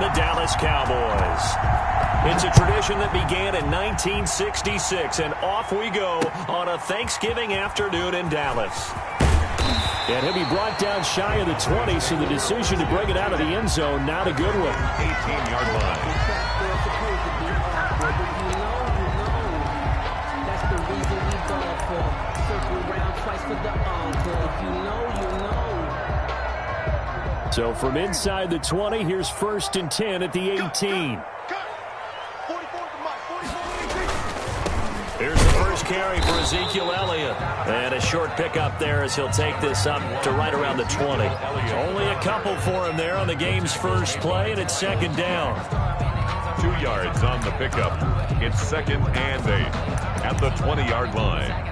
the Dallas Cowboys. It's a tradition that began in 1966, and off we go on a Thanksgiving afternoon in Dallas. And he'll be brought down shy of the 20, so the decision to bring it out of the end zone, not a good one. 18-yard line. That's the reason we dog for. Circle around twice for the encore. If you know, you know. So from inside the 20, here's 1st and 10 at the 18. Here's the first carry for Ezekiel Elliott. And a short pickup there as he'll take this up to right around the 20. Only a couple for him there on the game's first play, and it's 2nd down. 2 yards on the pickup. It's 2nd and 8 at the 20-yard line.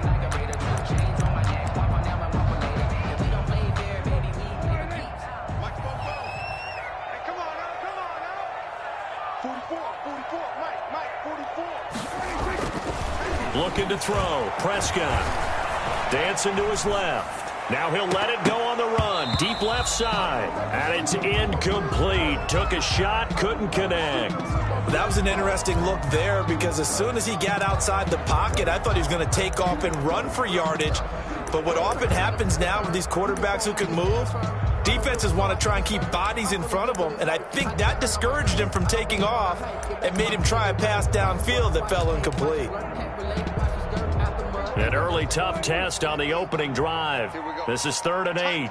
Looking to throw. Prescott. Dancing to his left. Now he'll let it go on the run. Deep left side. And it's incomplete. Took a shot, couldn't connect. That was an interesting look there because as soon as he got outside the pocket, I thought he was going to take off and run for yardage. But what often happens now with these quarterbacks who can move, defenses want to try and keep bodies in front of them, and I think that discouraged him from taking off and made him try a pass downfield that fell incomplete. An early tough test on the opening drive. This is 3rd and 8.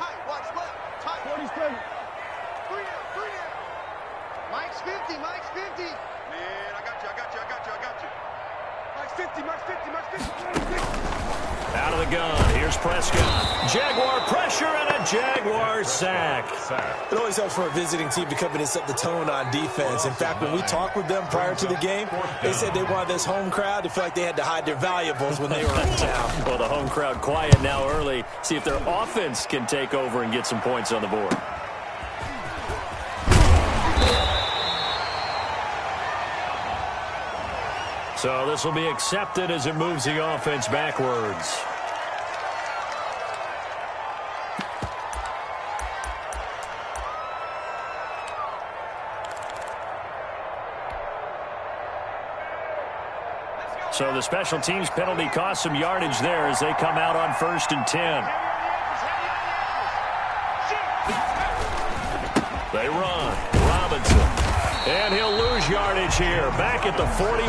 Mike's 50, Mike's 50. Man, I got you. Mike's 50, Mike's 50, Mike's 50. Out of the gun, here's Prescott. Jaguar pressure and a Jaguar sack. It always helps for a visiting team to come in and set the tone on defense. In fact, when we talked with them prior to the game, they said they wanted this home crowd to feel like they had to hide their valuables when they were in town. Well, the home crowd quiet now early. See if their offense can take over and get some points on the board. So this will be accepted as it moves the offense backwards. So the special teams penalty cost some yardage there as they come out on 1st and 10. They run. Robinson. And he'll lose yardage here. Back at the 41.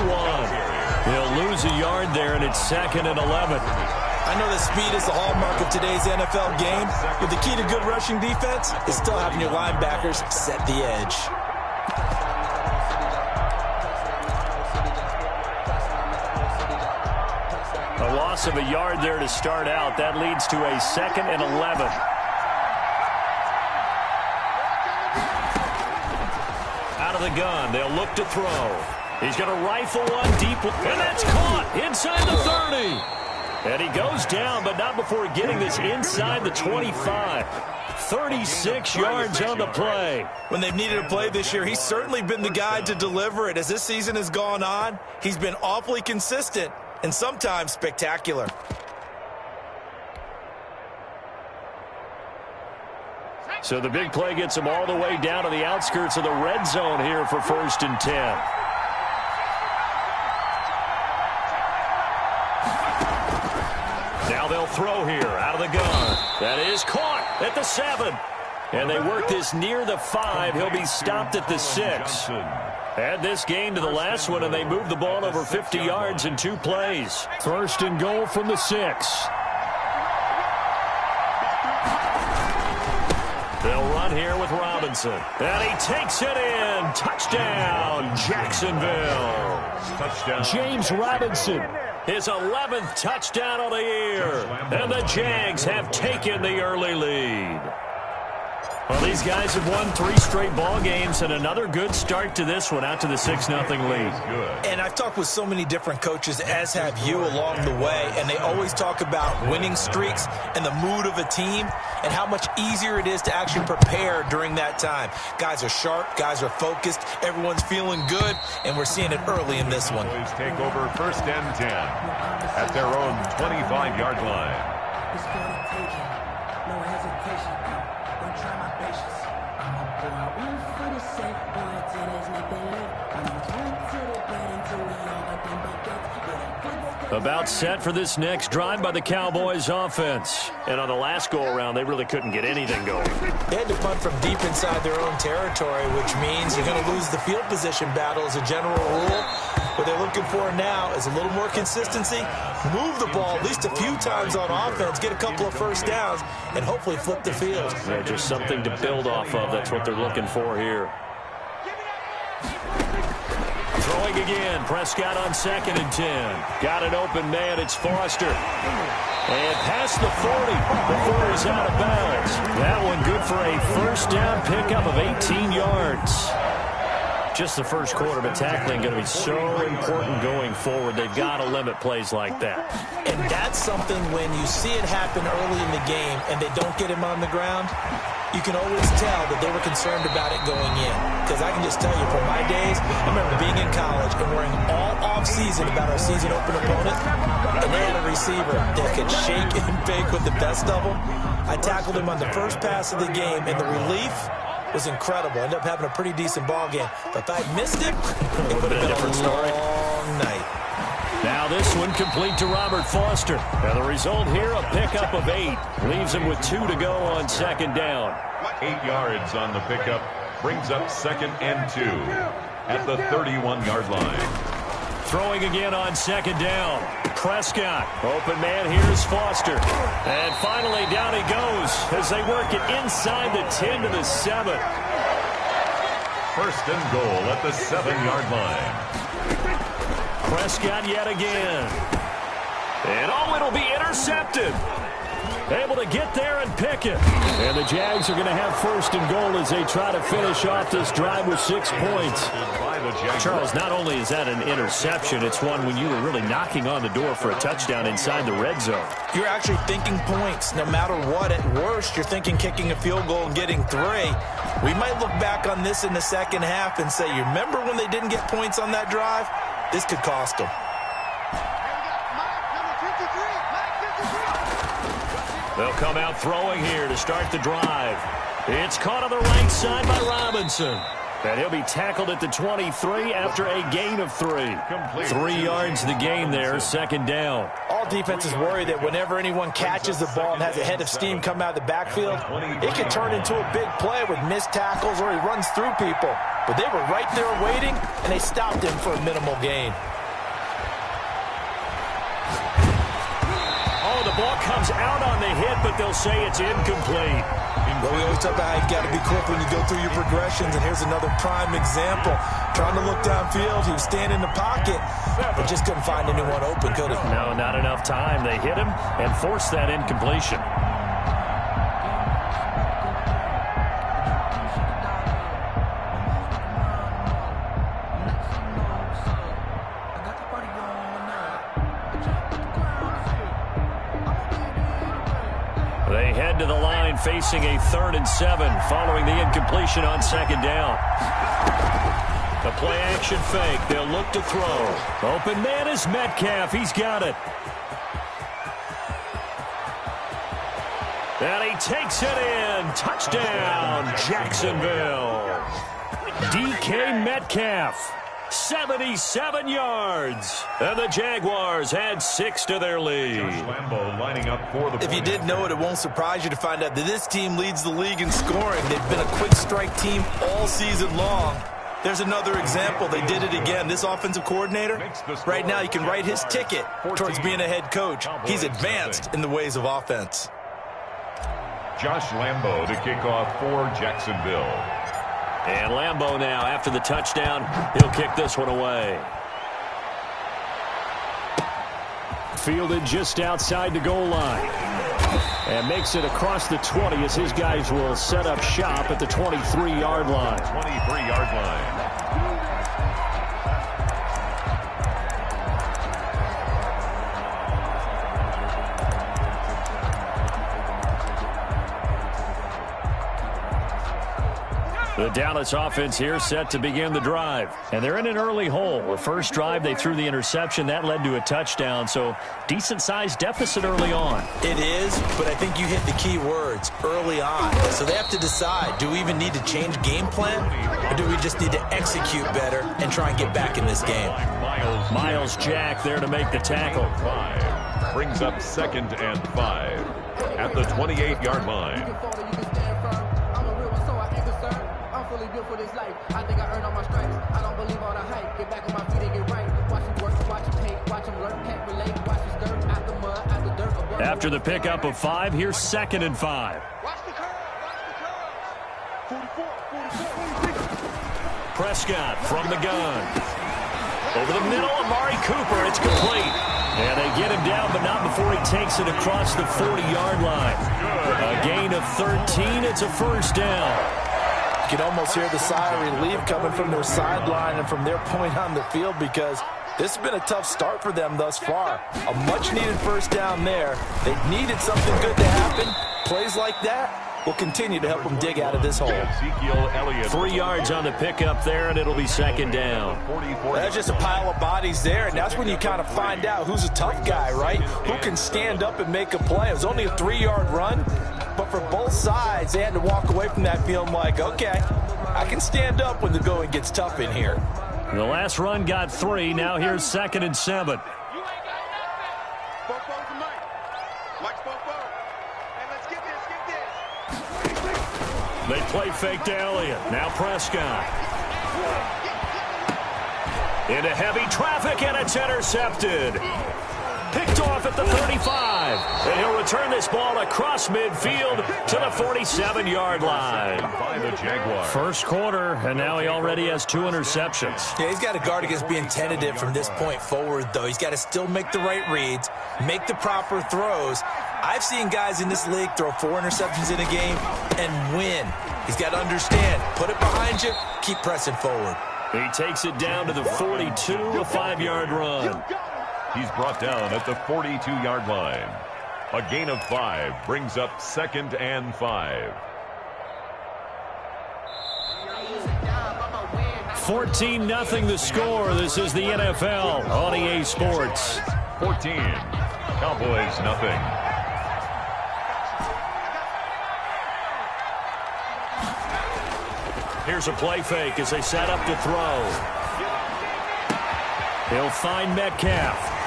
He'll lose a yard there, and it's 2nd and 11. I know that speed is the hallmark of today's NFL game, but the key to good rushing defense is still having your linebackers set the edge. A loss of a yard there to start out. That leads to a 2nd and 11. Out of the gun, they'll look to throw. He's going to rifle one deep, and that's caught inside the 30. And he goes down, but not before getting this inside the 25. 36 yards on the play. When they've needed a play this year, he's certainly been the guy to deliver it. As this season has gone on, he's been awfully consistent and sometimes spectacular. So the big play gets him all the way down to the outskirts of the red zone here for 1st and 10. Now they'll throw here out of the gun. That is caught at the 7. And they work this near the 5. He'll be stopped at the 6. Add this game to the last one, and they move the ball over 50 yards in 2 plays. 1st and goal from the 6. They'll run here with Robinson. And he takes it in. Touchdown, Jacksonville. Touchdown. James Robinson. His 11th touchdown of the year. And the Jags have taken the early lead. Well, these guys have won 3 straight ball games, and another good start to this one, out to the 6-0 lead. And I've talked with so many different coaches, as have you, along the way, and they always talk about winning streaks and the mood of a team and how much easier it is to actually prepare during that time. Guys are sharp, guys are focused, everyone's feeling good, and we're seeing it early in this one. Boys take over 1st and 10 at their own 25-yard line. It's gonna take it. No hesitation. Don't try my patience. I'm a boy. One for the sake, boy, About set for this next drive by the Cowboys offense. And on the last go-around, they really couldn't get anything going. They had to punt from deep inside their own territory, which means you're going to lose the field position battle as a general rule. What they're looking for now is a little more consistency, move the ball at least a few times on offense, get a couple of first downs, and hopefully flip the field. Yeah, just something to build off of. That's what they're looking for here. Throwing again. Prescott on 2nd and 10. Got an open man. It's Foster. And past the 40 before he's out of bounds. That one good for a first down pickup of 18 yards. Just the first quarter, but tackling going to be so important going forward. They've got to limit plays like that. And that's something when you see it happen early in the game and they don't get him on the ground, you can always tell that they were concerned about it going in. Because I can just tell you, from my days, I remember being in college and worrying all off-season about our season open opponent, and they had a receiver that could shake and bake with the best of them. I tackled him on the first pass of the game, and the relief was incredible. Ended up having a pretty decent ball game. But if I had missed it, it would have been a long night. Now this one complete to Robert Foster. And the result here, a pickup of 8. Leaves him with 2 to go on 2nd down. 8 yards on the pickup. Brings up 2nd and 2 at the 31-yard line. Throwing again on 2nd down. Prescott. Open man, here's Foster. And finally down he goes as they work it inside the 10 to the 7. First and goal at the 7-yard line. Prescott yet again. And it'll be intercepted. Able to get there and pick it. And the Jags are going to have first and goal as they try to finish off this drive with 6 points. Charles, not only is that an interception, it's one when you were really knocking on the door for a touchdown inside the red zone. You're actually thinking points. No matter what, at worst, you're thinking kicking a field goal and getting 3. We might look back on this in the second half and say, you remember when they didn't get points on that drive? This could cost them. They'll come out throwing here to start the drive. It's caught on the right side by Robinson. And he'll be tackled at the 23 after a gain of 3. 3 yards the gain there, 2nd down. All defenses worry that whenever anyone catches the ball and has a head of steam come out of the backfield, it can turn into a big play with missed tackles or he runs through people. But they were right there waiting, and they stopped him for a minimal gain. Oh, the ball comes out on the hit, but they'll say it's incomplete. Well, we always talk about how you've got to be quick when you go through your progressions, and here's another prime example. Trying to look downfield, he was standing in the pocket, but just couldn't find anyone open, could he? No, not enough time. They hit him and forced that incompletion. They head to the line facing a 3rd and 7 following the incompletion on 2nd down. A play-action fake. They'll look to throw. Open man is Metcalf. He's got it. And he takes it in. Touchdown, Jacksonville. DK Metcalf. 77 yards. And the Jaguars add 6 to their lead. Lining up for the if you didn't know it, it won't surprise you to find out that this team leads the league in scoring. They've been a quick strike team all season long. There's another example. They did it again. This offensive coordinator, right now you can write his ticket towards being a head coach. He's advanced in the ways of offense. Josh Lambo to kick off for Jacksonville. And Lambo now, after the touchdown, he'll kick this one away. Fielded just outside the goal line. And makes it across the 20 as his guys will set up shop at the 23-yard line. 23-yard line. The Dallas offense here set to begin the drive. And they're in an early hole. The first drive, they threw the interception. That led to a touchdown, so decent-sized deficit early on. It is, but I think you hit the key words, early on. So they have to decide, do we even need to change game plan, or do we just need to execute better and try and get back in this game? Miles Jack there to make the tackle. Brings up 2nd and 5 at the 28-yard line. For this life, I think I earned all my stripes. I don't believe all the hype. Get back on my feet and get right. Watch him work, watch him paint, watch him learn, can't relate. Watch his dirt, out the mud, out the dirt. After the pickup of 5, here's 2nd and 5. Watch the curve, watch the curve. 44. Prescott from the gun. Over the middle, Amari Cooper. It's complete. And they get him down, but not before he takes it across the 40-yard line. A gain of 13. It's a first down. You can almost hear the sigh of relief coming from their sideline and from their point on the field, because this has been a tough start for them thus far. A much-needed first down there. They needed something good to happen. Plays like that will continue to help them dig out of this hole. 3 yards on the pickup there, and it'll be 2nd down. That's just a pile of bodies there, and that's when you kind of find out who's a tough guy, right? Who can stand up and make a play. It was only a 3-yard run, but for both sides, they had to walk away from that feeling like, okay, I can stand up when the going gets tough in here. The last run got 3. Now here's 2nd and 7. They play fake to Elliott. Now Prescott. Into heavy traffic, and it's intercepted. Picked off at the 35. And he'll return this ball across midfield to the 47-yard line. By the Jaguars. First quarter, and now he already has 2 interceptions. Yeah, he's got to guard against being tentative from this point forward, though. He's got to still make the right reads, make the proper throws. I've seen guys in this league throw 4 interceptions in a game and win. He's got to understand, put it behind you, keep pressing forward. He takes it down to the 42, a 5-yard run. He's brought down at the 42-yard line. A gain of 5 brings up 2nd and 5. 14-0 the score. This is the NFL on EA Sports. 14. Cowboys nothing. Here's a play fake as they set up to throw. He'll find Metcalf.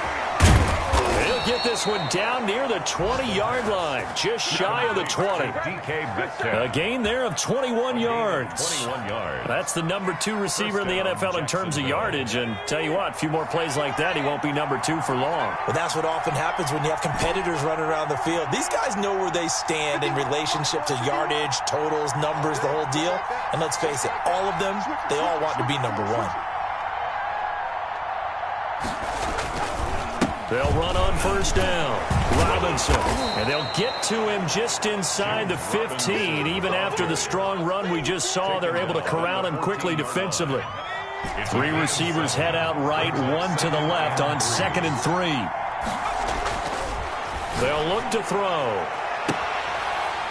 He'll get this one down near the 20-yard line, just shy of the 20. A gain there of 21 yards. 21 yards. That's the number 2 receiver in the NFL in terms of yardage, and tell you what, a few more plays like that, he won't be number 2 for long. Well, that's what often happens when you have competitors running around the field. These guys know where they stand in relationship to yardage, totals, numbers, the whole deal. And let's face it, all of them, they all want to be number 1. They'll run on first down. Robinson. And they'll get to him just inside the 15. Even after the strong run we just saw, they're able to corral him quickly defensively. 3 receivers head out right, 1 to the left on 2nd and 3. They'll look to throw.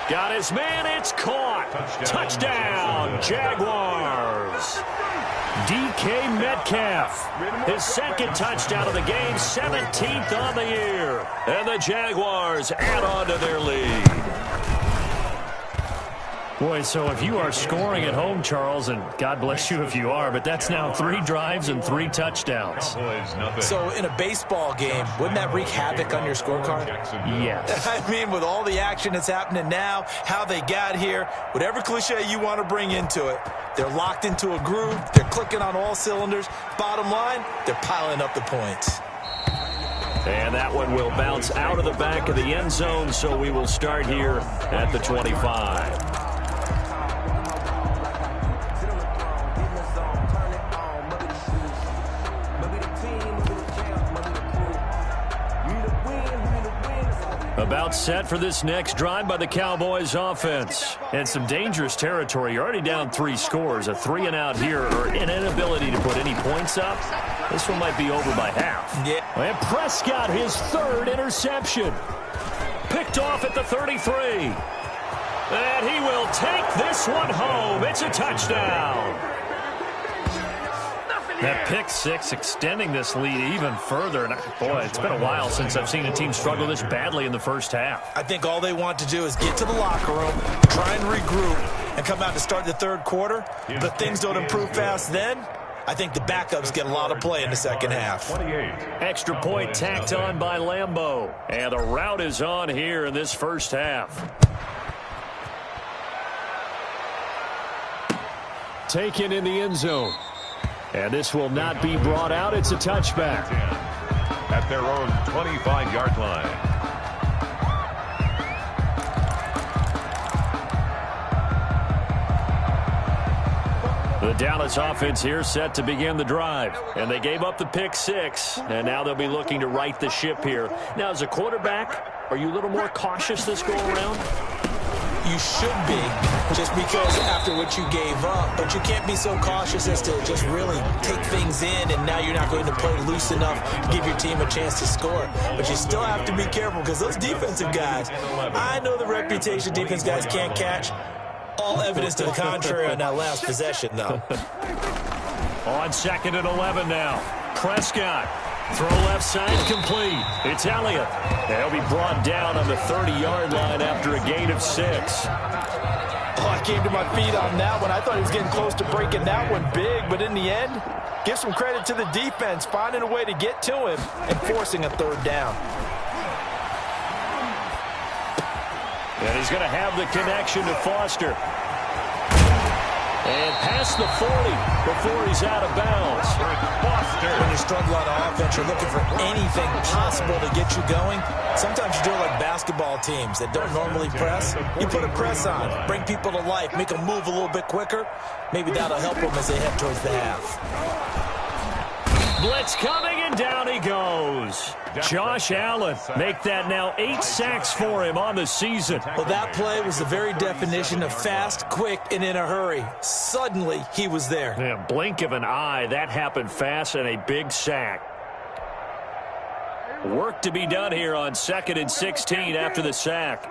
Got his man. It's caught. Touchdown, Jaguars. DK Metcalf, his 2nd touchdown of the game, 17th on the year. And the Jaguars add on to their lead. Boy, so if you are scoring at home, Charles, and God bless you if you are, but that's now 3 drives and 3 touchdowns. So in a baseball game, wouldn't that wreak havoc on your scorecard? Yes. I mean, with all the action that's happening now, how they got here, whatever cliche you want to bring into it, they're locked into a groove, they're clicking on all cylinders. Bottom line, they're piling up the points. And that one will bounce out of the back of the end zone, so we will start here at the 25. About set for this next drive by the Cowboys offense. And some dangerous territory. You're already down 3 scores. A 3-and-out here, or an inability to put any points up. This one might be over by half. Yeah. And Prescott, his 3rd interception. Picked off at the 33. And he will take this one home. It's a touchdown. That pick six extending this lead even further. And boy, it's been a while since I've seen a team struggle this badly in the first half. I think all they want to do is get to the locker room, try and regroup, and come out to start the third quarter. But if things don't improve fast then, I think the backups get a lot of play in the second half. Extra point tacked on by Lambeau. And the route is on here in this first half. Taken in the end zone. And this will not be brought out. It's a touchback. At their own 25-yard line. The Dallas offense here set to begin the drive. And they gave up the pick six. And now they'll be looking to right the ship here. Now, as a quarterback, are you a little more cautious this go around? You should be, just because after what you gave up. But you can't be so cautious as to just really take things in, and now you're not going to play loose enough to give your team a chance to score. But you still have to be careful, because those defensive guys, I know the reputation defense guys can't catch. All evidence to the contrary on that last possession, though. On 2nd and 11 now. Prescott. Throw left side complete. It's Elliott. They'll be brought down on the 30-yard line after a gain of 6. Oh, I came to my feet on that one. I thought he was getting close to breaking that one big, but in the end, give some credit to the defense, finding a way to get to him and forcing a third down. And he's going to have the connection to Foster. And past the 40 before he's out of bounds. When you struggle on offense, you're looking for anything possible to get you going. Sometimes you do it like basketball teams that don't normally press. You put a press on, bring people to life, make them move a little bit quicker. Maybe that'll help them as they head towards the half. Blitz coming, and down he goes. Josh Allen, make that now 8 sacks for him on the season. Well, that play was the very definition of fast, quick, and in a hurry. Suddenly, he was there. Yeah, blink of an eye, that happened fast, and a big sack. Work to be done here on 2nd and 16 after the sack.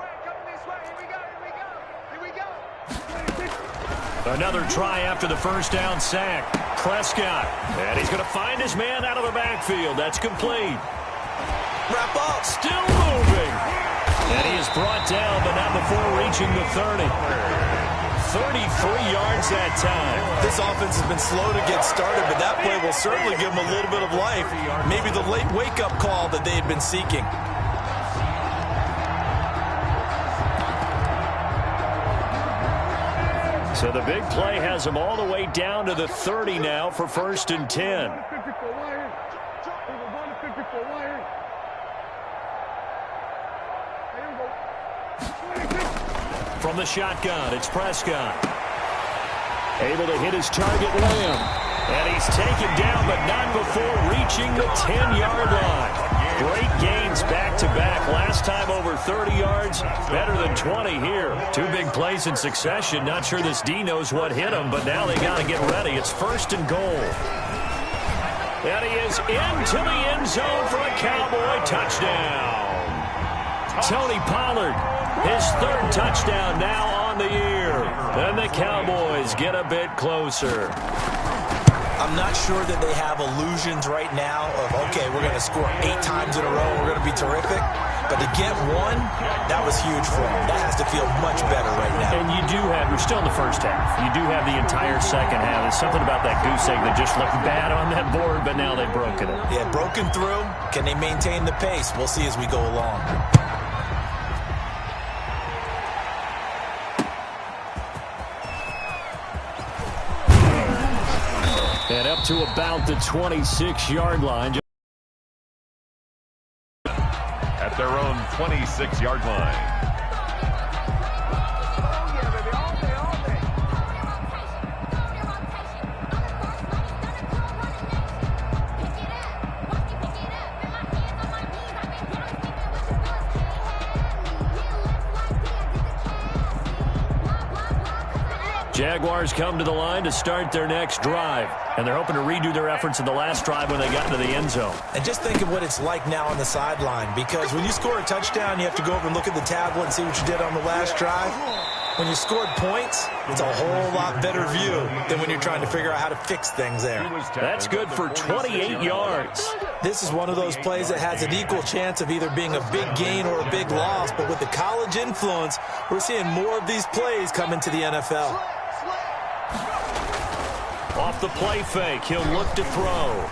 Another try after the first down sack. Prescott, and he's going to find his man out of the backfield. That's complete. Wrap up. Still moving. And he is brought down, but not before reaching the 30. 33 yards that time. This offense has been slow to get started, but that play will certainly give them a little bit of life. Maybe the late wake-up call that they had been seeking. So the big play has them all the way down to the 30 now for 1st and 10. From the shotgun, it's Prescott. Able to hit his target, Lamb. And he's taken down, but not before reaching the 10-yard line. Great gains back-to-back. Last time over 30 yards, better than 20 here. 2 big plays in succession. Not sure this D knows what hit him, but now they got to get ready. It's 1st and goal. And he is into the end zone for a Cowboy touchdown. Tony Pollard, his 3rd touchdown now on the year. And the Cowboys get a bit closer. I'm not sure that they have illusions right now of, okay, we're going to score 8 times in a row, we're going to be terrific. But to get one, that was huge for them. That has to feel much better right now. And you do have, you're still in the first half. You do have the entire second half. There's something about that goose egg that just looked bad on that board, but now they've broken it. Yeah, broken through. Can they maintain the pace? We'll see as we go along. And up to about the 26-yard line. At their own 26-yard line. Jaguars come to the line to start their next drive. And they're hoping to redo their efforts in the last drive when they got into the end zone. And just think of what it's like now on the sideline, because when you score a touchdown, you have to go over and look at the tablet and see what you did on the last drive. When you scored points, it's a whole lot better view than when you're trying to figure out how to fix things there. That's good for 28 yards. This is one of those plays that has an equal chance of either being a big gain or a big loss, but with the college influence, we're seeing more of these plays come into the NFL. Off the play fake, he'll look to throw.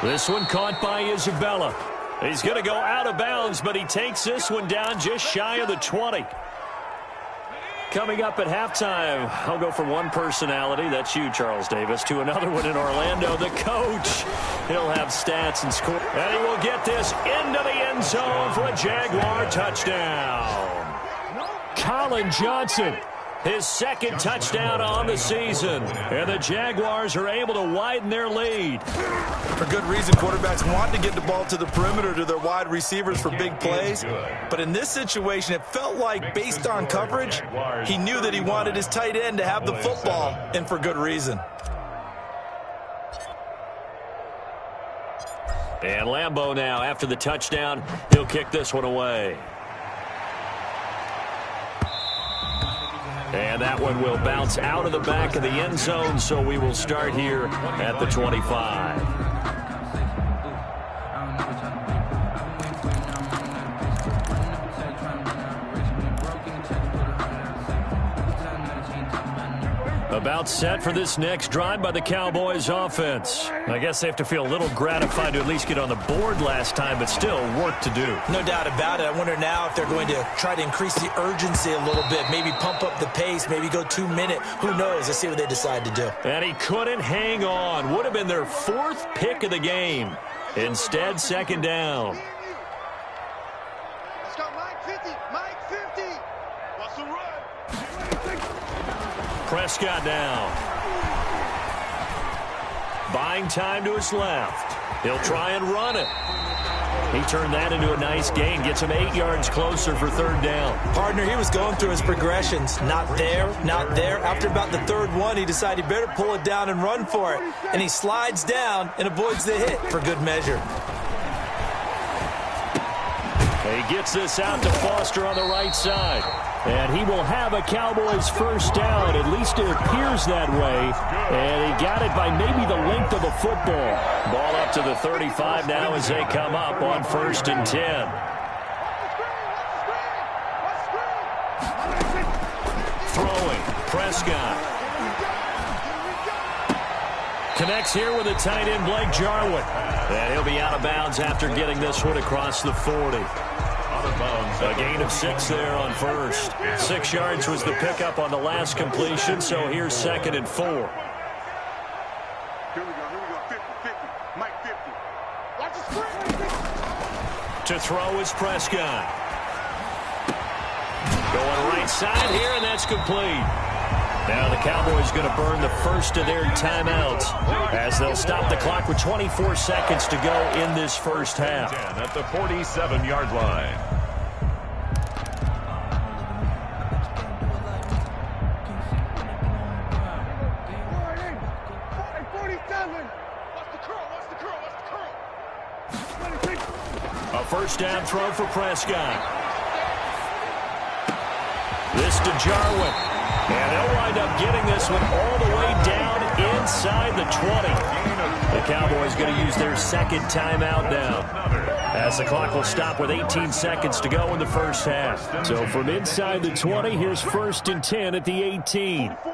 This one caught by Isabella. He's going to go out of bounds, but he takes this one down just shy of the 20. Coming up at halftime, I'll go from one personality, that's you, Charles Davis, to another one in Orlando, the coach. He'll have stats and score. And he will get this into the end zone for a Jaguar touchdown. Colin Johnson, his second touchdown on the season. And the Jaguars are able to widen their lead. For good reason, quarterbacks want to get the ball to the perimeter to their wide receivers for big plays. But in this situation, it felt like, based on coverage, he knew that he wanted his tight end to have the football, and for good reason. And Lambeau now, after the touchdown, he'll kick this one away. And that one will bounce out of the back of the end zone, so we will start here at the 25. About set for this next drive by the Cowboys offense. I guess they have to feel a little gratified to at least get on the board last time, but still work to do. No doubt about it. I wonder now if they're going to try to increase the urgency a little bit, maybe pump up the pace, maybe go 2 minute. Who knows? Let's see what they decide to do. And he couldn't hang on. Would have been their 4th pick of the game. Instead, second down. Let's go, Mike 50. Mike 50. What's the run? Prescott down. Buying time to his left. He'll try and run it. He turned that into a nice gain. Gets him 8 yards closer for third down. Partner, he was going through his progressions. Not there, not there. After about the third one, he decided he better pull it down and run for it. And he slides down and avoids the hit for good measure. He gets this out to Foster on the right side. And he will have a Cowboys first down. At least it appears that way. And he got it by maybe the length of a football. Ball up to the 35 now as they come up on 1st and 10. Throwing. Prescott. Connects here with a tight end, Blake Jarwin. And he'll be out of bounds after getting this one across the 40. A gain of 6 there on first. 6 yards was the pickup on the last completion, so here's 2nd and 4. Here we go, 50, 50, Mike 50. Watch the screen. To throw is Prescott. Going right side here, and that's complete. Now the Cowboys going to burn the first of their timeouts as they'll stop the clock with 24 seconds to go in this first half. At the 47-yard line. A first down throw for Prescott. This to Jarwin. And they'll wind up getting this one all the way down inside the 20. The Cowboys going to use their 2nd timeout now, as the clock will stop with 18 seconds to go in the first half. So from inside the 20, here's 1st and 10 at the 18. 46.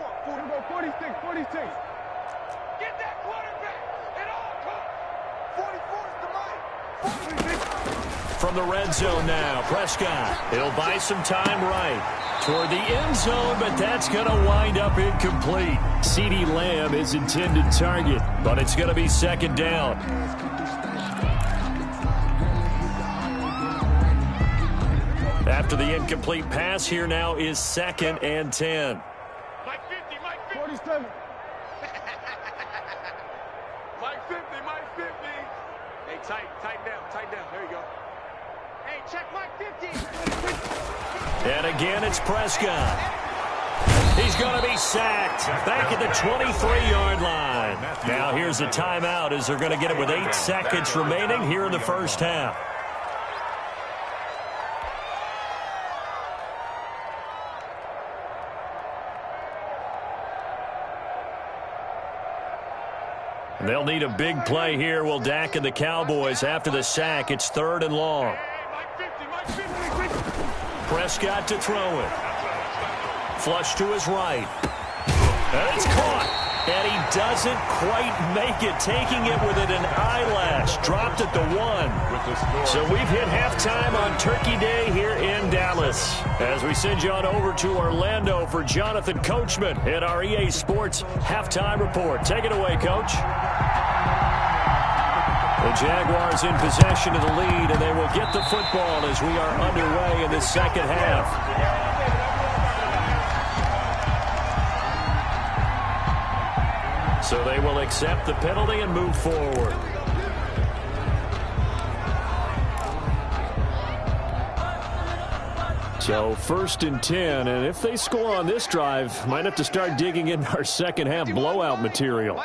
Get that quarterback at all costs. 44 is the Mike. From the red zone now, Prescott. He'll buy some time right toward the end zone, but that's going to wind up incomplete. CeeDee Lamb is intended target, but it's going to be 2nd down. After the incomplete pass, here now is 2nd and 10. Mike 50, Mike 50. 47. Mike 50, Mike 50. Hey, tighten down. There you go. Hey, check Mike 50. And again, it's Prescott. He's going to be sacked back at the 23-yard line. Now here's a timeout as they're going to get it with 8 seconds remaining here in the first half. They'll need a big play here. Will Dak and the Cowboys after the sack. It's 3rd and long. Prescott to throw it. Flush to his right. And it's caught. And he doesn't quite make it, taking it within an eyelash. Dropped at the 1. So we've hit halftime on Turkey Day here in Dallas. As we send you on over to Orlando for Jonathan Coachman at our EA Sports Halftime Report. Take it away, Coach. The Jaguars in possession of the lead, and they will get the football as we are underway in the second half. So they will accept the penalty and move forward. So 1st and 10, and if they score on this drive, might have to start digging in our second half blowout material.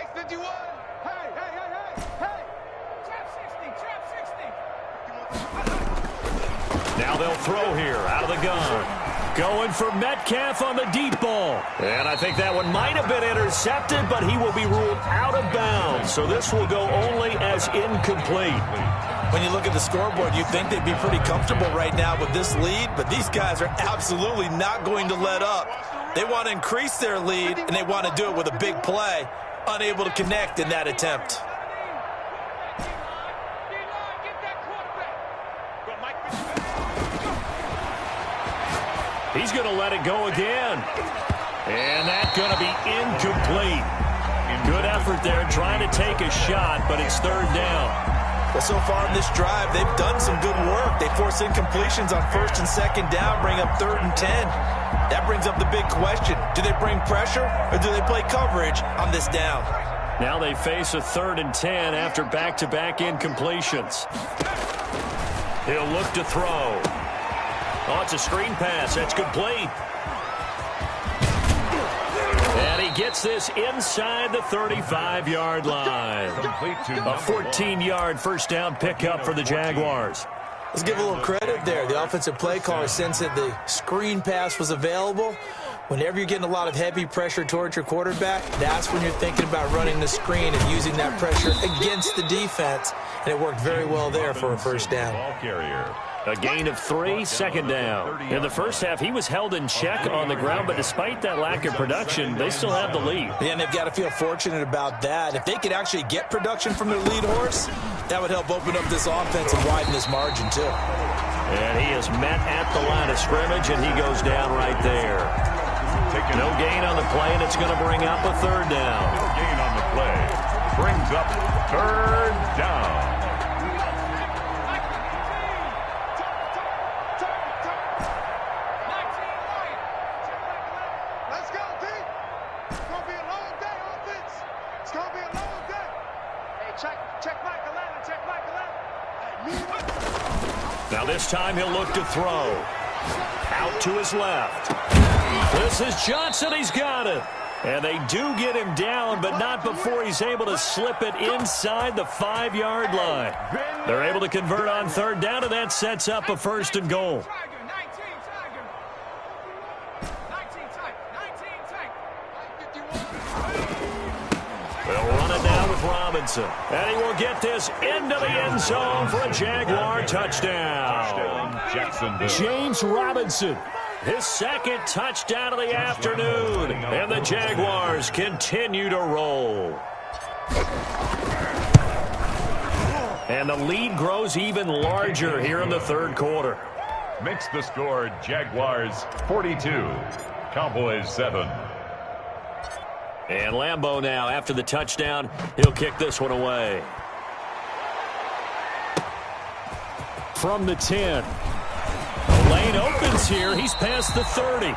Now they'll throw here out of the gun. Going for Metcalf on the deep ball. And I think that one might have been intercepted, but he will be ruled out of bounds. So this will go only as incomplete. When you look at the scoreboard, you'd think they'd be pretty comfortable right now with this lead, but these guys are absolutely not going to let up. They want to increase their lead, and they want to do it with a big play. Unable to connect in that attempt. He's going to let it go again. And that's going to be incomplete. Good effort there trying to take a shot, but it's 3rd down. Well, so far in this drive, they've done some good work. They force incompletions on 1st and 2nd down, bring up 3rd and 10. That brings up the big question. Do they bring pressure or do they play coverage on this down? Now they face a 3rd and 10 after back-to-back incompletions. He'll look to throw. Oh, it's a screen pass. That's complete. And he gets this inside the 35-yard line. A 14-yard first down pickup for the Jaguars. Let's give a little credit there. The offensive play caller sensed that the screen pass was available. Whenever you're getting a lot of heavy pressure towards your quarterback, that's when you're thinking about running the screen and using that pressure against the defense. And it worked very well there for a first down. A gain of 3, 2nd down. In the first half, he was held in check on the ground, but despite that lack of production, they still have the lead. Yeah, and they've got to feel fortunate about that. If they could actually get production from their lead horse, that would help open up this offense and widen this margin, too. And he is met at the line of scrimmage, and he goes down right there. No gain on the play, and it's going to bring up a 3rd down. No gain on the play. Brings up 3rd down. Now this time he'll look to throw. Out to his left. This is Johnson. He's got it. And they do get him down, but not before he's able to slip it inside the 5-yard line. They're able to convert on 3rd down, and that sets up a 1st and goal. They'll run it now with Robinson. And he will get this into the end zone for a Jaguar touchdown. James Robinson, his 2nd touchdown of the afternoon. And the Jaguars continue to roll. And the lead grows even larger here in the 3rd quarter. Makes the score Jaguars 42, Cowboys 7. And Lambeau now, after the touchdown, he'll kick this one away. From the 10. The lane opens here. He's past the 30.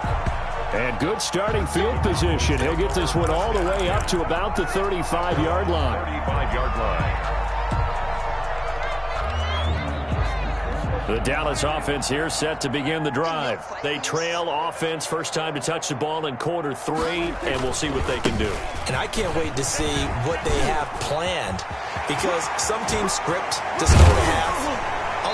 And good starting field position. He'll get this one all the way up to about the 35-yard line. 35-yard line. The Dallas offense here set to begin the drive. They trail offense, first time to touch the ball in quarter 3, and we'll see what they can do. And I can't wait to see what they have planned, because some teams script to start a half.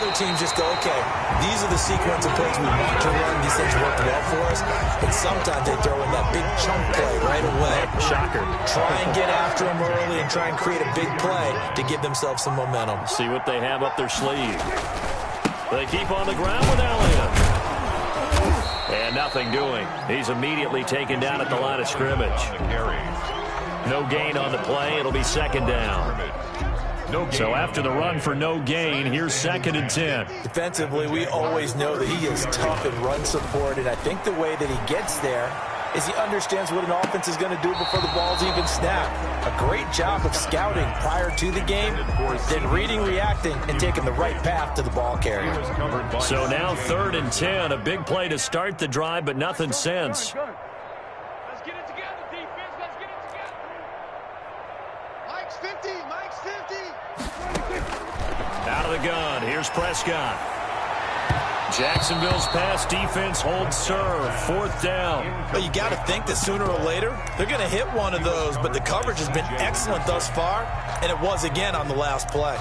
other teams just go, okay, these are the sequence of plays we want to run. These things work well for us. But sometimes they throw in that big chunk play right away. Shocker. Try and get after them early and try and create a big play to give themselves some momentum. See what they have up their sleeve. They keep on the ground with Elliott. And nothing doing. He's immediately taken down at the line of scrimmage. No gain on the play. It'll be second down. So after the run for no gain, here's 2nd and 10. Defensively, we always know that he is tough in run support, and I think the way that he gets there is he understands what an offense is going to do before the ball's even snapped. A great job of scouting prior to the game, then reading, reacting, and taking the right path to the ball carrier. So now 3rd and 10, a big play to start the drive, but nothing since. Let's get it together, defense. Let's get it together. Mike's 50. Mike's 50. Out of the gun, here's Prescott. Jacksonville's pass defense holds serve. 4th down. But you got to think that sooner or later, they're going to hit one of those, but the coverage has been excellent thus far, and it was again on the last play.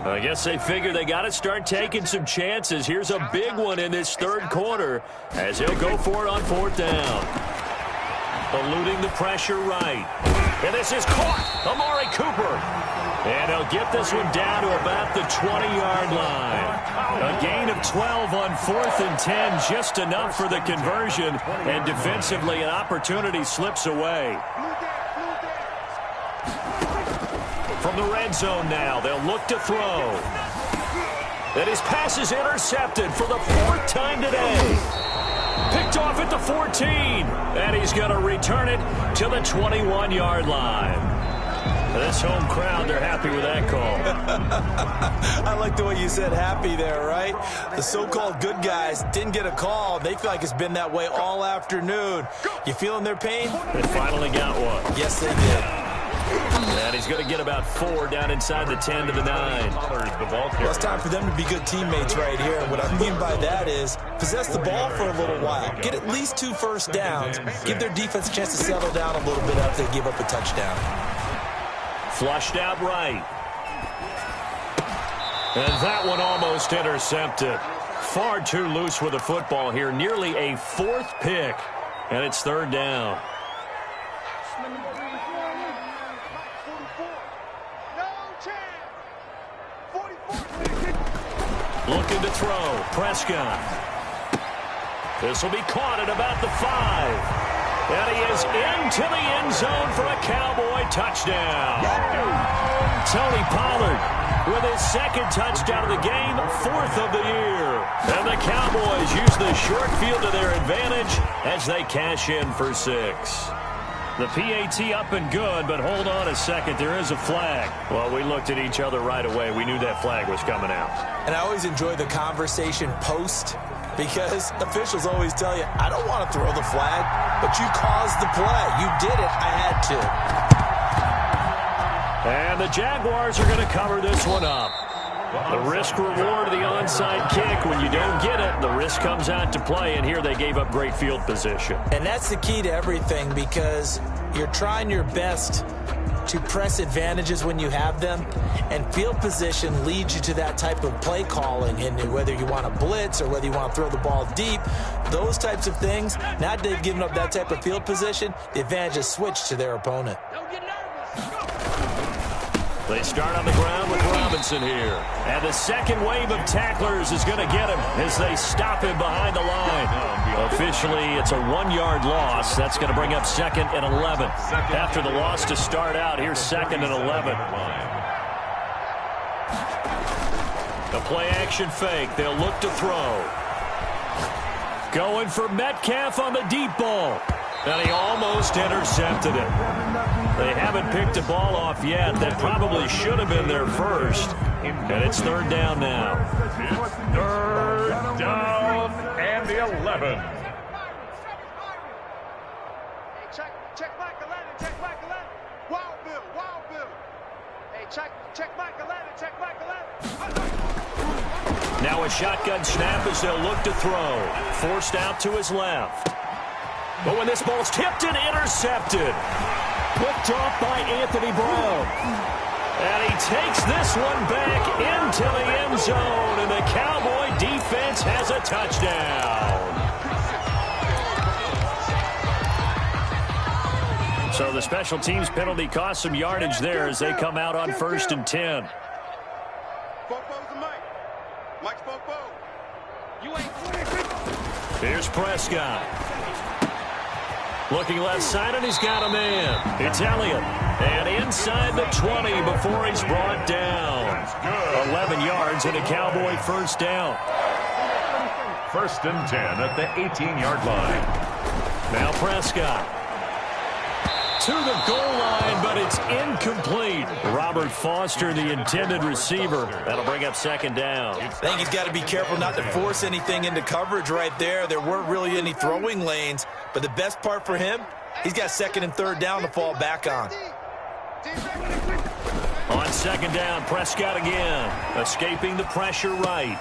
I guess they figure they got to start taking some chances. Here's a big one in this 3rd quarter as he'll go for it on 4th down. Eluding the pressure right. And this is caught. Amari Cooper. And he'll get this one down to about the 20-yard line. A gain of 12 on 4th and 10, just enough for the conversion. And defensively, an opportunity slips away. From the red zone now, they'll look to throw. And his pass is intercepted for the 4th time today. Picked off at the 14. And he's going to return it to the 21-yard line. This home crowd, they're happy with that call. I like the way you said happy there, right? The so-called good guys didn't get a call. They feel like it's been that way all afternoon. You feeling their pain? They finally got one. Yes, they did. And he's going to get about 4 down inside the 10 to the 9. Well, it's time for them to be good teammates right here. And what I mean by that is possess the ball for a little while. Get at least 2 first downs. Give their defense a chance to settle down a little bit after they give up a touchdown. Flushed out right. And that one almost intercepted. Far too loose with the football here. Nearly a 4th pick. And it's 3rd down. Looking to throw. Prescott. This will be caught at about the 5. And he is into the end zone for a Cowboy touchdown. Tony Pollard with his 2nd touchdown of the game, 4th of the year. And the Cowboys use the short field to their advantage as they cash in for 6. The PAT up and good, but hold on a second. There is a flag. Well, we looked at each other right away. We knew that flag was coming out. And I always enjoy the conversation post because officials always tell you, I don't want to throw the flag, but you caused the play. You did it. I had to. And the Jaguars are going to cover this one up. The risk-reward of the onside kick. When you don't get it, the risk comes out to play, and here they gave up great field position. And that's the key to everything because you're trying your best to press advantages when you have them, and field position leads you to that type of play calling. And whether you want to blitz or whether you want to throw the ball deep, those types of things, now that they've given up that type of field position, the advantage is switched to their opponent. They start on the ground with Robinson here. And the second wave of tacklers is going to get him as they stop him behind the line. Officially, it's a 1-yard loss. That's going to bring up 2nd and 11. After the loss to start out, here's 2nd and 11. A play-action fake. They'll look to throw. Going for Metcalf on the deep ball. And he almost intercepted it. They haven't picked a ball off yet. That probably should have been their first. And it's 3rd down now. 3rd down and the 11. Hey, check Mike 11, check Mike 11. Wild Bill, Wild Bill. Hey, check Mike 11, check Mike 11. Now a shotgun snap as they'll look to throw. Forced out to his left. But when this ball's tipped and intercepted, picked off by Anthony Brown. And he takes this one back into the end zone, and the Cowboy defense has a touchdown. So the special teams penalty cost some yardage there as they come out on 1st and 10. Here's Prescott. Looking left side, and he's got a man. It's Elliott. And inside the 20 before he's brought down. 11 yards and a Cowboy first down. 1st and 10 at the 18-yard line. Now Prescott. To the goal line, but it's incomplete. Robert Foster, the intended receiver. That'll bring up 2nd down. I think he's got to be careful not to force anything into coverage right there. There weren't really any throwing lanes, but the best part for him, he's got 2nd and 3rd down to fall back on. On 2nd down, Prescott again, escaping the pressure right.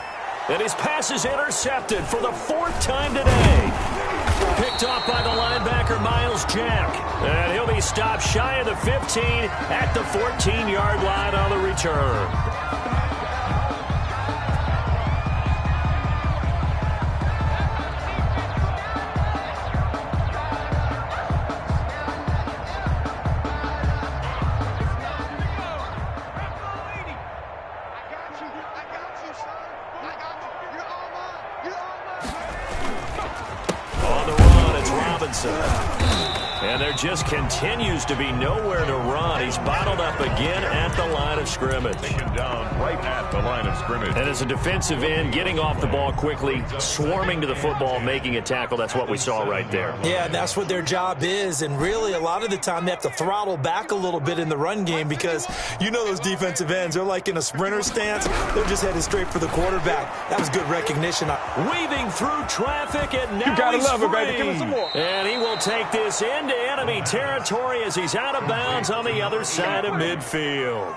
And his pass is intercepted for the 4th time today. Picked off by the linebacker, Miles Jack. And he'll be stopped shy of the 15 at the 14-yard line on the return. And there just continues to be nowhere to run. He's bottled up again at the line of scrimmage. Taken down right at the line of scrimmage. And as a defensive end, getting off the ball quickly, swarming to the football, making a tackle, that's what we saw right there. Yeah, that's what their job is. And really, a lot of the time, they have to throttle back a little bit in the run game because you know those defensive ends, they're like in a sprinter stance. They're just headed straight for the quarterback. That was good recognition. Weaving through traffic, and now you gotta he's love free. it, baby. Give him some more. And he will take this into enemy territory as he's out of bounds on the other side of midfield.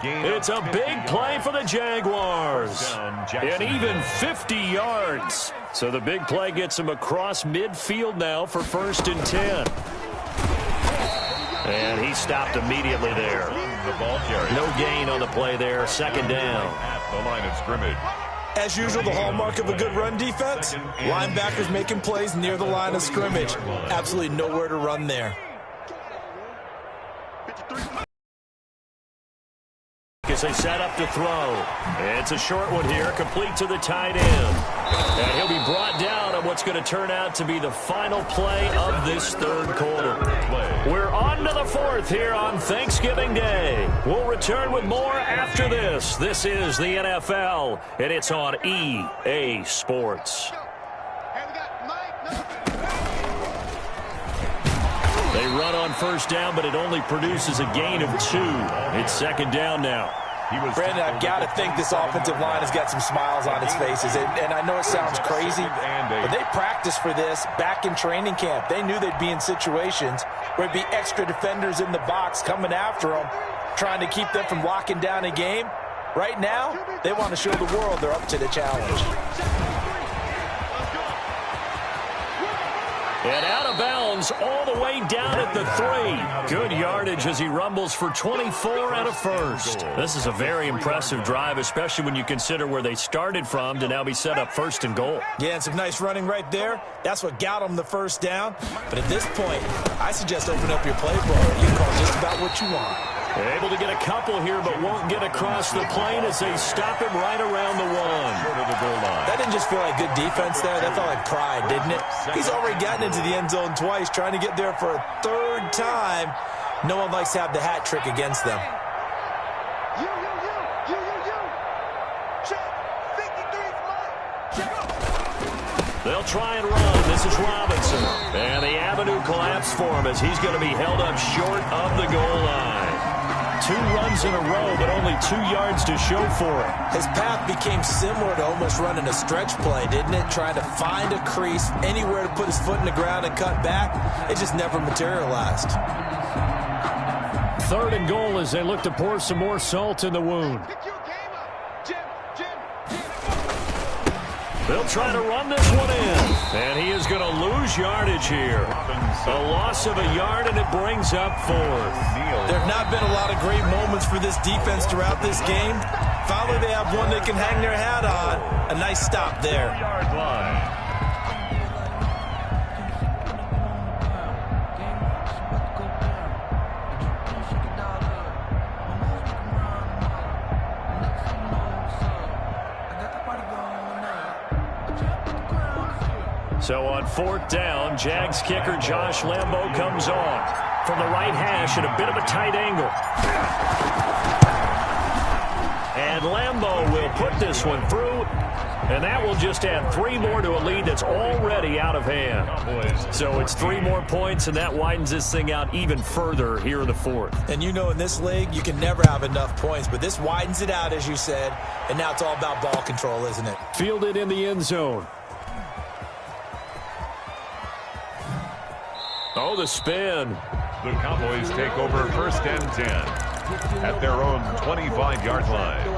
It's a big play for the Jaguars. And even 50 yards. So the big play gets him across midfield now for 1st and 10. And he stopped immediately there. No gain on the play there. 2nd down. At the line of scrimmage. As usual, the hallmark of a good run defense, linebackers making plays near the line of scrimmage. Absolutely nowhere to run there. As they set up to throw. It's a short one here, complete to the tight end. And he'll be brought down on what's going to turn out to be the final play of this 3rd quarter. We're on to the 4th here on Thanksgiving Day. We'll return with more after this. This is the NFL, and it's on EA Sports. They run on 1st down, but it only produces a gain of 2. It's 2nd down now. Brandon, I've got to think this offensive line has got some smiles on its faces. And I know it sounds crazy, but they practiced for this back in training camp. They knew they'd be in situations where there'd be extra defenders in the box coming after them, trying to keep them from locking down a game. Right now, they want to show the world they're up to the challenge. And out of bounds all the way down at the 3. Good yardage as he rumbles for 24 and a first. This is a very impressive drive, especially when you consider where they started from to now be set up 1st and goal. Yeah, and some nice running right there. That's what got them the 1st down. But at this point, I suggest open up your playbook. You can call just about what you want. Able to get a couple here, but won't get across the plane as they stop him right around the 1. That didn't just feel like good defense there. That felt like pride, didn't it? He's already gotten into the end zone twice, trying to get there for a 3rd time. No one likes to have the hat trick against them. They'll try and run. This is Robinson. And the avenue collapsed for him as he's going to be held up short of the goal line. 2 runs in a row, but only 2 yards to show for it. His path became similar to almost running a stretch play, didn't it? Trying to find a crease, anywhere to put his foot in the ground and cut back. It just never materialized. 3rd and goal as they look to pour some more salt in the wound. They'll try to run this one in. And he is going to lose yardage here. A loss of a yard, and it brings up 4th. There have not been a lot of great moments for this defense throughout this game. Finally, they have one they can hang their hat on. A nice stop there. 4-yard line. So on 4th down, Jags kicker Josh Lambo comes on from the right hash at a bit of a tight angle. And Lambo will put this one through, and that will just add 3 more to a lead that's already out of hand. So it's 3 more points, and that widens this thing out even further here in the 4th. And you know, in this league, you can never have enough points, but this widens it out, as you said, and now it's all about ball control, isn't it? Fielded in the end zone. Oh, the spin. The Cowboys take over 1st and 10 at their own 25-yard line.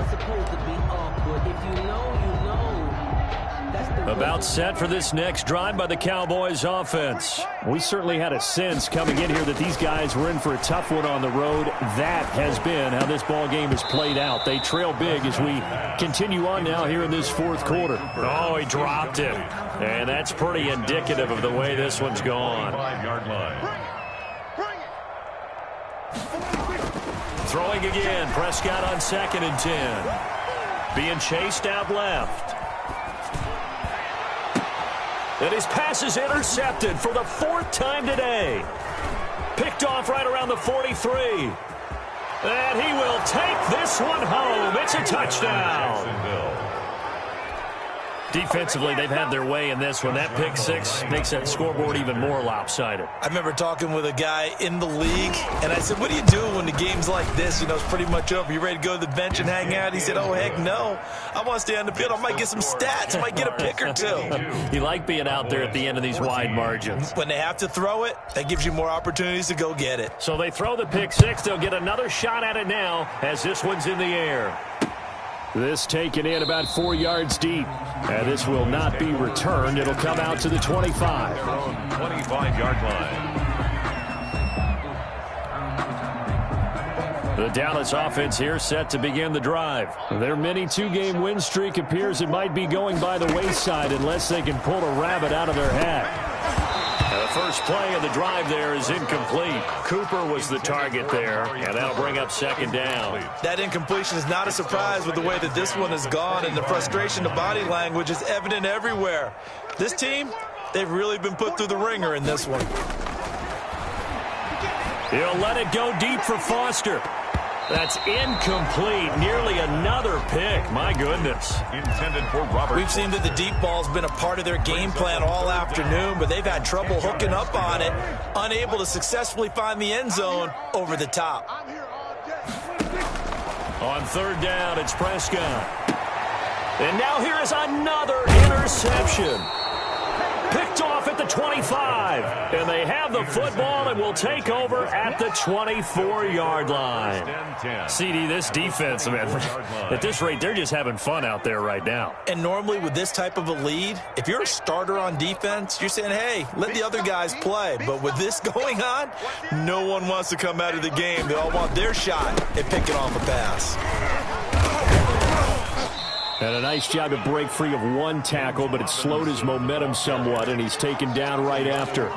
About set for this next drive by the Cowboys offense. We certainly had a sense coming in here that these guys were in for a tough one on the road. That has been how this ball game has played out. They trail big as we continue on now here in this 4th quarter. Oh, he dropped it. And that's pretty indicative of the way this one's gone. 5-yard line. Throwing again. Prescott on 2nd and 10. Being chased out left. And his pass is intercepted for the 4th time today. Picked off right around the 43. And he will take this one home. It's a touchdown. Defensively, they've had their way in this one. That pick 6 makes that scoreboard even more lopsided. I remember talking with a guy in the league, and I said, what do you do when the game's like this? You know, it's pretty much over. You ready to go to the bench and hang out? He said, oh, heck no. I want to stay on the field. I might get some stats. I might get a pick or 2. You like being out there at the end of these wide margins. When they have to throw it, that gives you more opportunities to go get it. So they throw the pick 6. They'll get another shot at it now as this one's in the air. This taken in about 4 yards deep. And this will not be returned. It'll come out to the 25. 25-yard line. The Dallas offense here set to begin the drive. Their mini 2-game win streak appears it might be going by the wayside unless they can pull a rabbit out of their hat. The first play of the drive there is incomplete. Cooper was the target there, and that'll bring up 2nd down. That incompletion is not a surprise with the way that this one has gone, and the frustration of body language is evident everywhere. This team, they've really been put through the ringer in this one. He'll let it go deep for Foster. That's incomplete. Nearly another pick. My goodness. Intended for Robert. We've seen that the deep ball's been a part of their game plan all afternoon, but they've had trouble hooking up on it, unable to successfully find the end zone over the top. On 3rd down, it's Prescott. And now here is another interception. Picked off at the 25. And they have the football and will take over at the 24-yard line. CD, this defense, man, at this rate, they're just having fun out there right now. And normally with this type of a lead, if you're a starter on defense, you're saying, hey, let the other guys play. But with this going on, no one wants to come out of the game. They all want their shot at picking off a pass. And a nice job to break free of one tackle, but it slowed his momentum somewhat, and he's taken down right after.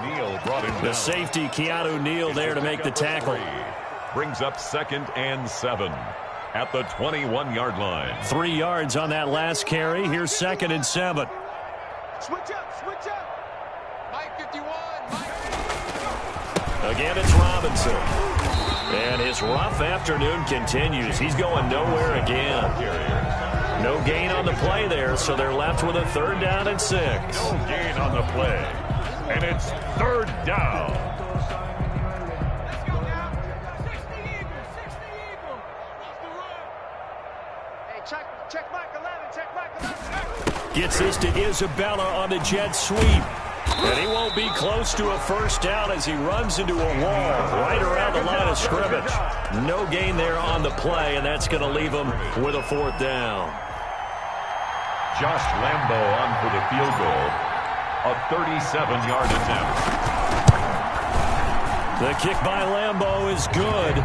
The safety, Keanu Neal, there to make the tackle. Brings up 2nd and 7 at the 21-yard line. 3 yards on that last carry. Here's 2nd and 7. Switch up, switch up. Mike 51, Mike. Again, it's Robinson. And his rough afternoon continues. He's going nowhere again. No gain on the play there, so they're left with a 3rd down and 6. No gain on the play. And it's 3rd down. Let's go now. 60 Eagles, 60 Eagles. What's the run? Hey, check Mike 11, check Mike 11. Gets this to Isabella on the jet sweep. And he won't be close to a 1st down as he runs into a wall right around the line of scrimmage. No gain there on the play, and that's going to leave him with a 4th down. Josh Lambo on for the field goal. A 37-yard attempt. The kick by Lambo is good.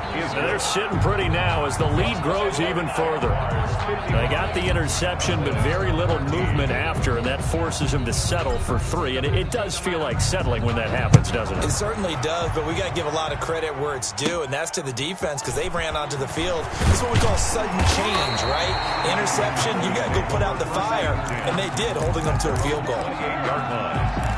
And they're sitting pretty now as the lead grows even further. They got the interception, but very little movement after, and that forces him to settle for 3. And it does feel like settling when that happens, doesn't it? It certainly does, but we got to give a lot of credit where it's due, and that's to the defense because they ran onto the field. This is what we call sudden change, right? Interception, you got to go put out the fire, and they did, holding them to a field goal. 28-yard line.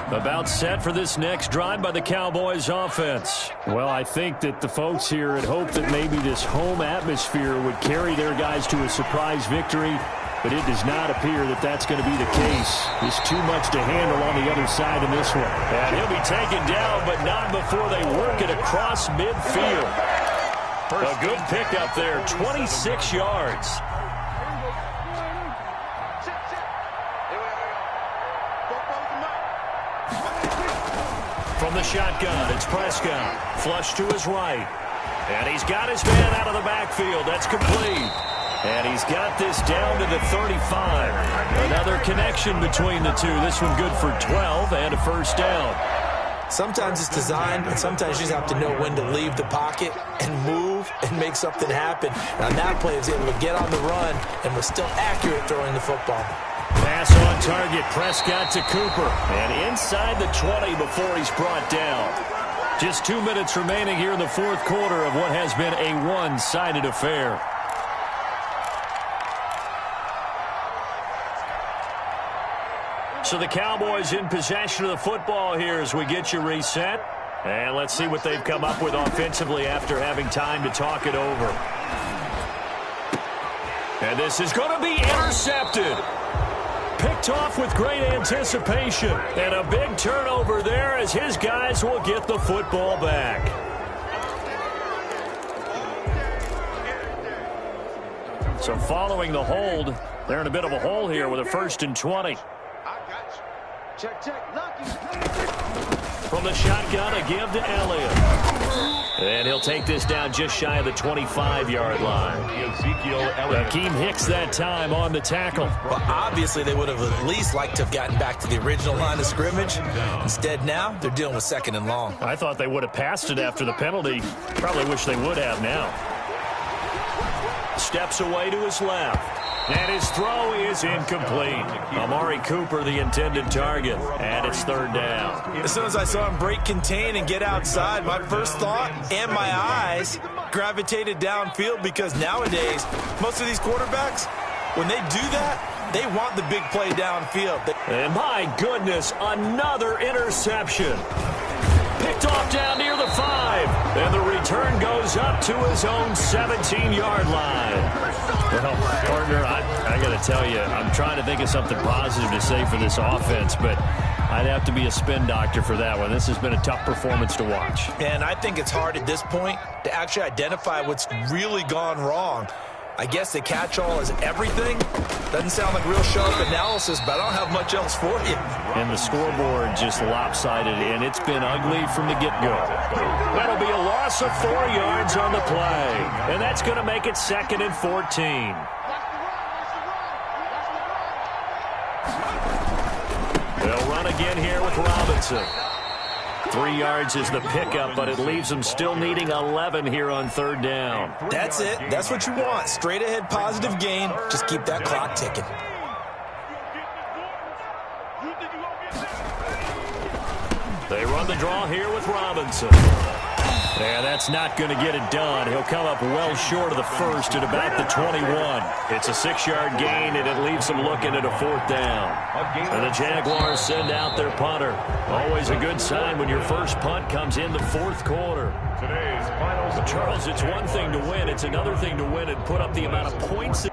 About set for this next drive by the Cowboys offense. Well, I think that the folks here had hoped that maybe this home atmosphere would carry their guys to a surprise victory, but it does not appear that that's going to be the case. There's too much to handle on the other side in this one. And he'll be taken down, but not before they work it across midfield. A good pickup there, 26 yards. From the shotgun, it's Prescott. Flush to his right. And he's got his man out of the backfield. That's complete. And he's got this down to the 35. Another connection between the two. This one good for 12 and a first down. Sometimes it's designed, and sometimes you just have to know when to leave the pocket and move and make something happen. And on that play, he was able to get on the run and was still accurate throwing the football. Pass on target, Prescott to Cooper. And inside the 20 before he's brought down. Just 2 minutes remaining here in the fourth quarter of what has been a one-sided affair. So the Cowboys in possession of the football here as we get you reset. And let's see what they've come up with offensively after having time to talk it over. And this is going to be intercepted. Picked off with great anticipation. And a big turnover there as his guys will get the football back. So following the hold, they're in a bit of a hole here with a 1st and 20. Check, check, lucky. From the shotgun, a give to Elliott. And he'll take this down just shy of the 25-yard line. Ezekiel Elliott. Akeem Hicks that time on the tackle. Well, obviously, they would have at least liked to have gotten back to the original line of scrimmage. Instead, now, they're dealing with 2nd and long. I thought they would have passed it after the penalty. Probably wish they would have now. Steps away to his left. And his throw is incomplete. Amari Cooper, the intended target. And it's 3rd down. As soon as I saw him break contain and get outside, my first thought and my eyes gravitated downfield because nowadays, most of these quarterbacks, when they do that, they want the big play downfield. And my goodness, another interception. Picked off down near the 5. And the return goes up to his own 17-yard line. Well, partner, I got to tell you, I'm trying to think of something positive to say for this offense, but I'd have to be a spin doctor for that one. This has been a tough performance to watch. And I think it's hard at this point to actually identify what's really gone wrong. I guess the catch-all is everything. Doesn't sound like real sharp analysis, but I don't have much else for you. And the scoreboard just lopsided, and it's been ugly from the get-go. That'll be a loss of 4 yards on the play. And that's going to make it 2nd and 14. They'll run again here with Robinson. 3 yards is the pickup, but it leaves them still needing 11 here on 3rd down. That's it. That's what you want. Straight ahead positive gain. Just keep that clock ticking. They run the draw here with Robinson. Yeah, that's not going to get it done. He'll come up well short of the 1st at about the 21. It's a 6-yard gain, and it leaves them looking at a 4th down. And the Jaguars send out their punter. Always a good sign when your first punt comes in the 4th quarter. Today's final. Charles, it's one thing to win. It's another thing to win and put up the amount of points.